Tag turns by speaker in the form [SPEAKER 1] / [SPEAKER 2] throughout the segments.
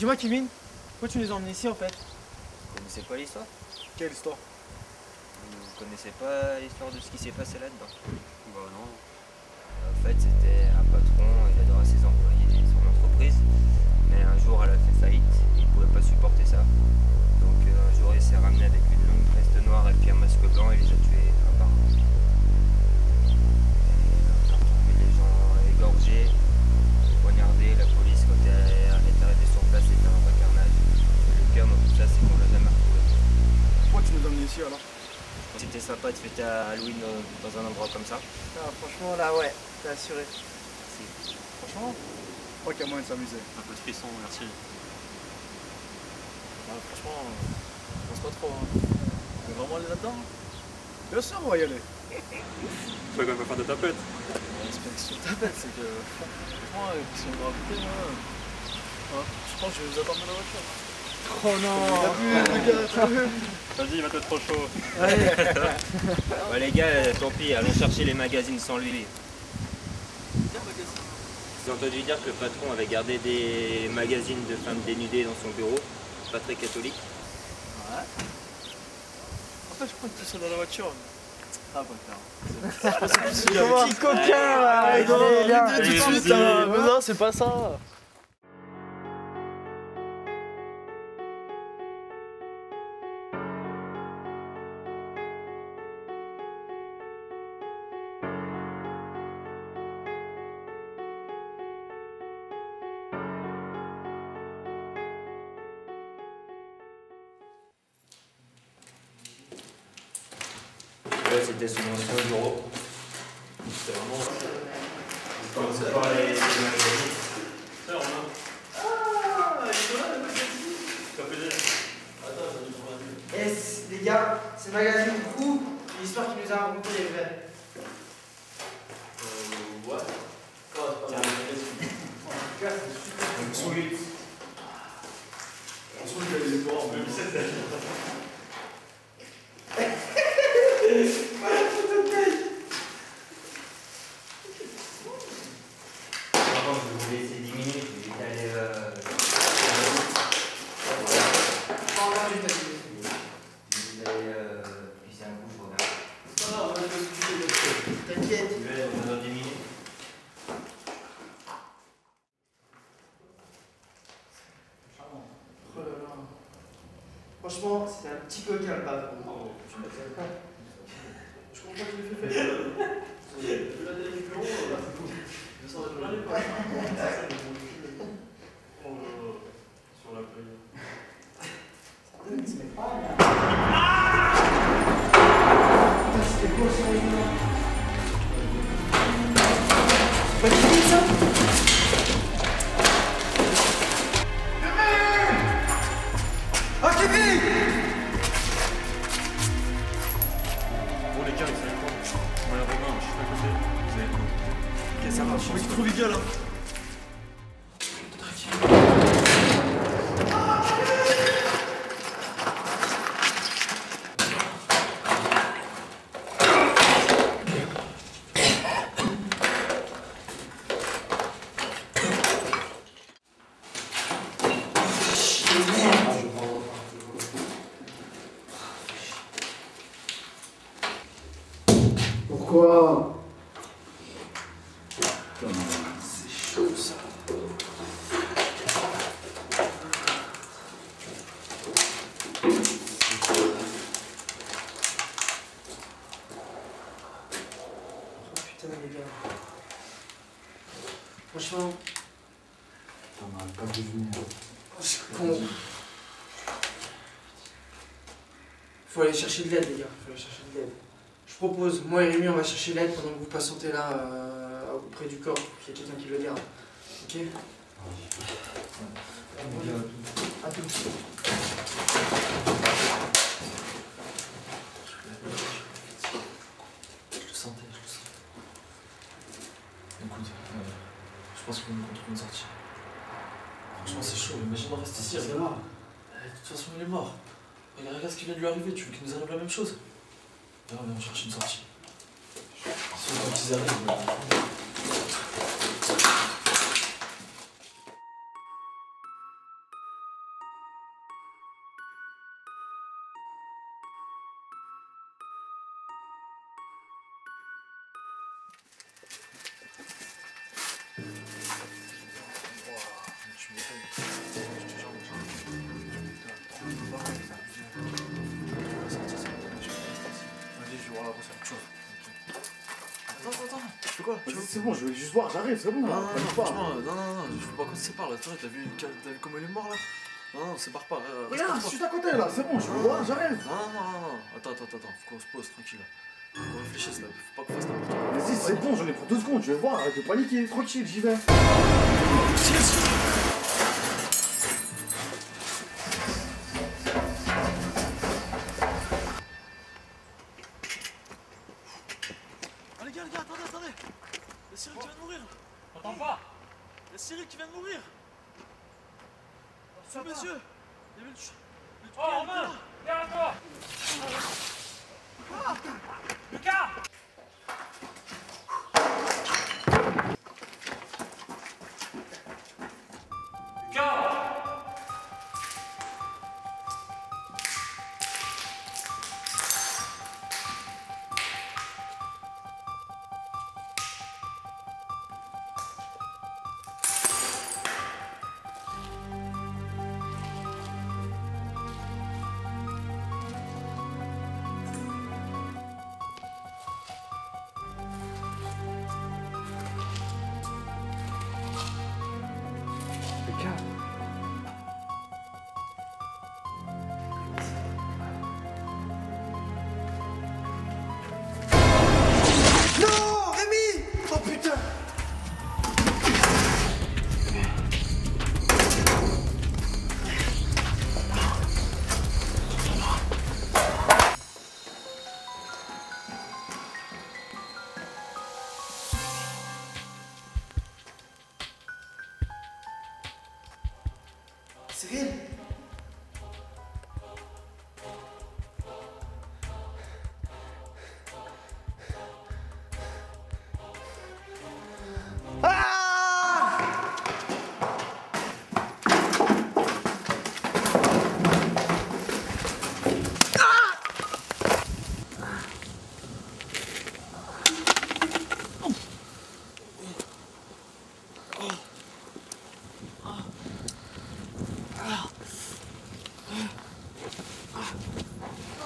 [SPEAKER 1] Dis-moi Kevin, pourquoi tu nous as emmenés ici en fait?
[SPEAKER 2] Vous connaissez pas l'histoire?
[SPEAKER 1] Quelle histoire?
[SPEAKER 2] Vous connaissez pas l'histoire de ce qui s'est passé là-dedans?
[SPEAKER 3] Bah non.
[SPEAKER 2] En fait, c'était un patron, il adorait ses employés, son entreprise, mais un jour elle a fait faillite, il pouvait pas supporter ça. Donc un jour il s'est ramené avec une longue veste noire et puis un masque blanc et il les a tués un par un. Et on a retrouvé les gens égorgés, poignardés, la police quand elle est arrivée sur place c'était un vrai carnage. Le pire dans tout ça c'est qu'on l'a jamais retrouvé.
[SPEAKER 1] Pourquoi tu nous as emmenés ici alors?
[SPEAKER 2] C'était sympa de fêter à Halloween dans un endroit comme ça.
[SPEAKER 1] Ah, franchement là ouais, t'es assuré.
[SPEAKER 2] Merci.
[SPEAKER 1] Franchement, je crois qu'il y a moyen de s'amuser.
[SPEAKER 3] Un peu de frisson, merci.
[SPEAKER 4] Franchement, je pense pas trop. On va vraiment aller là-dedans?
[SPEAKER 1] Bien sûr, on va y aller.
[SPEAKER 3] Tu vas quand même pas faire de tapette.
[SPEAKER 4] C'est pas une question de tapette, c'est que franchement, si on doit goûter, moi, je pense que je vais vous attendre dans la voiture.
[SPEAKER 1] Oh non.
[SPEAKER 3] Vas-y, va t'être trop chaud.
[SPEAKER 2] Ouais, les gars, tant pis, allons chercher les magazines sans lui. J'ai entendu dire que le patron avait gardé des magazines de femmes dénudées dans son bureau, pas très catholique.
[SPEAKER 4] Ouais. En fait, je crois que tout ça dans la voiture. Ah, pas clair.
[SPEAKER 1] Le petit coquin là.
[SPEAKER 4] Allez,
[SPEAKER 1] Allez,
[SPEAKER 4] tout de
[SPEAKER 1] viens.
[SPEAKER 4] suite, hein. Mais non, c'est pas ça.
[SPEAKER 2] Ouais, c'était son ancien bureau.
[SPEAKER 3] C'est vraiment.
[SPEAKER 2] Quand c'est pas les magazines.
[SPEAKER 3] Ça, Romain.
[SPEAKER 4] Ah, il est là, le magazine.
[SPEAKER 3] Ça fait plaisir.
[SPEAKER 4] Attends, j'ai trouvé un truc.
[SPEAKER 1] Eh les gars, c'est le magazine du coup, l'histoire qui nous a raconté est vraie.
[SPEAKER 4] Ouais. Quoi, c'est pas un magazine.
[SPEAKER 1] En tout cas, c'est super.
[SPEAKER 4] On se trouve qu'il y a des bords, mais
[SPEAKER 2] Par contre, je vais vous laisser 10 minutes, je vais aller.
[SPEAKER 1] Pas entendu, t'as dit.
[SPEAKER 2] Je vais aller pisser un coup, je regarde.
[SPEAKER 4] c'est pas grave, on va se discuter.
[SPEAKER 1] T'inquiète.
[SPEAKER 2] Je vais aller dans 10 minutes.
[SPEAKER 1] Oh là là. Franchement, c'était un petit coquin le patron.
[SPEAKER 4] Je comprends pas qu'il ait fait faire. Je vais aller du bureau, là, c'est cool. Je sors de plein les pages. Oh là là, sur la play.
[SPEAKER 1] C'était quoi ça? C'est pas Kevin ça? Ah Kevin!
[SPEAKER 3] Bon, les gars, vous savez quoi? Ouais, Romain, je suis à côté. Vous avez quoi?
[SPEAKER 1] Ok, ça marche.
[SPEAKER 4] Il est trop vigal, hein.
[SPEAKER 1] Pourquoi?
[SPEAKER 4] C'est chaud, ça.
[SPEAKER 1] Putain les gars. Franchement,
[SPEAKER 4] On n'arrête pas de venir.
[SPEAKER 1] c'est con. Faut aller chercher de l'aide les gars, faut aller chercher de l'aide. Je propose, moi et Rémi on va chercher l'aide pendant que vous patientez là auprès du corps, qu'il y a quelqu'un qui le garde. Ok? À tout.
[SPEAKER 4] Je le sentais, je le sentais. Écoute, je pense qu'il faut qu'on trouve une sortie. Franchement, c'est chaud. Imagine rester ici, regarde. De toute façon, il est mort. Regarde ce qui vient de lui arriver. Tu veux qu'il nous arrive la même chose? Viens, on cherche une sortie. Si on qu'ils arrivent. quoi?
[SPEAKER 5] Vas-y, c'est bon, je vais juste voir, j'arrive, c'est bon.
[SPEAKER 4] Non,
[SPEAKER 5] panique pas.
[SPEAKER 4] franchement, non, il faut pas qu'on se sépare là. T'as vu comment il est mort là? Non, sépare pas.
[SPEAKER 5] Regarde, je suis à côté là, c'est bon, je vais voir, j'arrive.
[SPEAKER 4] Non. Attends. Faut qu'on se pose tranquille là. Faut qu'on réfléchisse là. Faut pas qu'on fasse n'importe quoi.
[SPEAKER 5] Vas-y, c'est bon, j'en ai pour 2 secondes, je vais voir, arrête de paniquer, tranquille, j'y vais.
[SPEAKER 4] Ah les gars, attendez. Il y a Cyril qui vient de mourir. T'entends pas? Il y a Cyril qui vient de mourir. Sous mes yeux. Il y avait le
[SPEAKER 3] Oh, Romain, viens à toi. Lucas.
[SPEAKER 1] Non, Rémi! Oh putain! Cyril?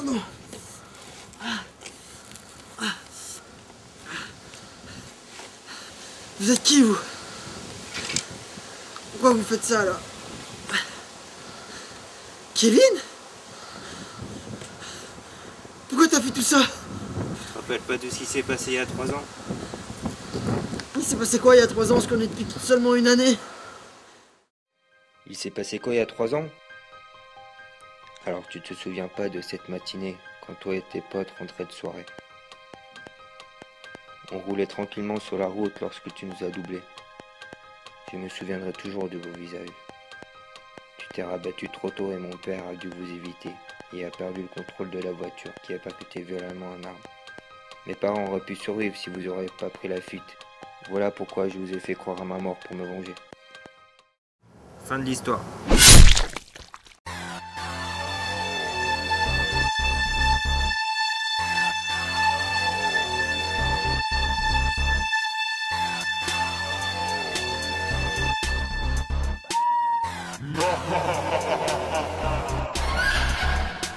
[SPEAKER 1] Oh non! Vous êtes qui, vous? Pourquoi vous faites ça, là? Kevin? Pourquoi t'as fait tout ça?
[SPEAKER 2] Tu te rappelles pas de ce qui s'est passé il y a 3 ans?
[SPEAKER 1] Il s'est passé quoi il y a 3 ans? On se connaît depuis seulement 1 année.
[SPEAKER 2] Il s'est passé quoi il y a 3 ans? Alors tu te souviens pas de cette matinée quand toi et tes potes rentraient de soirée? On roulait tranquillement sur la route lorsque tu nous as doublés. Je me souviendrai toujours de vos visages. Tu t'es rabattu trop tôt et mon père a dû vous éviter et a perdu le contrôle de la voiture qui a percuté violemment un arbre. Mes parents auraient pu survivre si vous n'auriez pas pris la fuite. Voilà pourquoi je vous ai fait croire à ma mort pour me venger. Fin de l'histoire.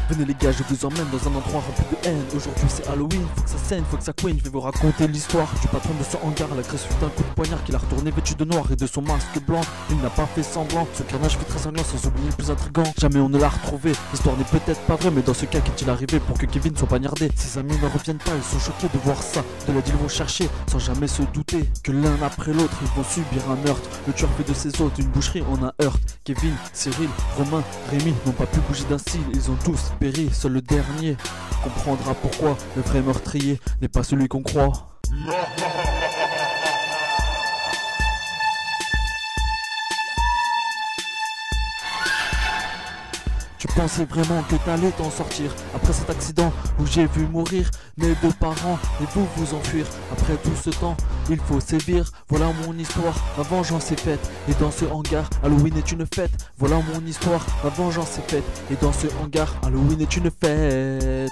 [SPEAKER 6] Venez les gars, je vous emmène dans un endroit rempli de haine. Aujourd'hui c'est Halloween, faut que ça saigne, faut que ça couine. Je vais vous raconter l'histoire du patron de ce hangar. L'agresse suite d'un coup de poignard qu'il a retourné vêtu de noir et de son masque blanc. Il n'a pas fait semblant, ce carnage fut très sanglant, sans oublier le plus intriguant. Jamais on ne l'a retrouvé, l'histoire n'est peut-être pas vraie, mais dans ce cas qu'est-il arrivé pour que Kevin soit poignardé? Ses amis ne reviennent pas, ils sont choqués de voir ça. De l'aide ils vont chercher, sans jamais se douter que l'un après l'autre ils vont subir un meurtre. Le tueur fait de ses hôtes une boucherie en un heurt. Kevin, Cyril, Romain, Rémi n'ont pas pu bouger d'un cil, ils ont tous péri, seul le dernier comprendra pourquoi le vrai meurtrier n'est pas celui qu'on croit. Tu pensais vraiment que t'allais t'en sortir après cet accident où j'ai vu mourir mes 2 parents et vous enfuir. Après tout ce temps, il faut sévir. Voilà mon histoire, ma vengeance est faite. Et dans ce hangar, Halloween est une fête. Voilà mon histoire, ma vengeance est faite. Et dans ce hangar, Halloween est une fête.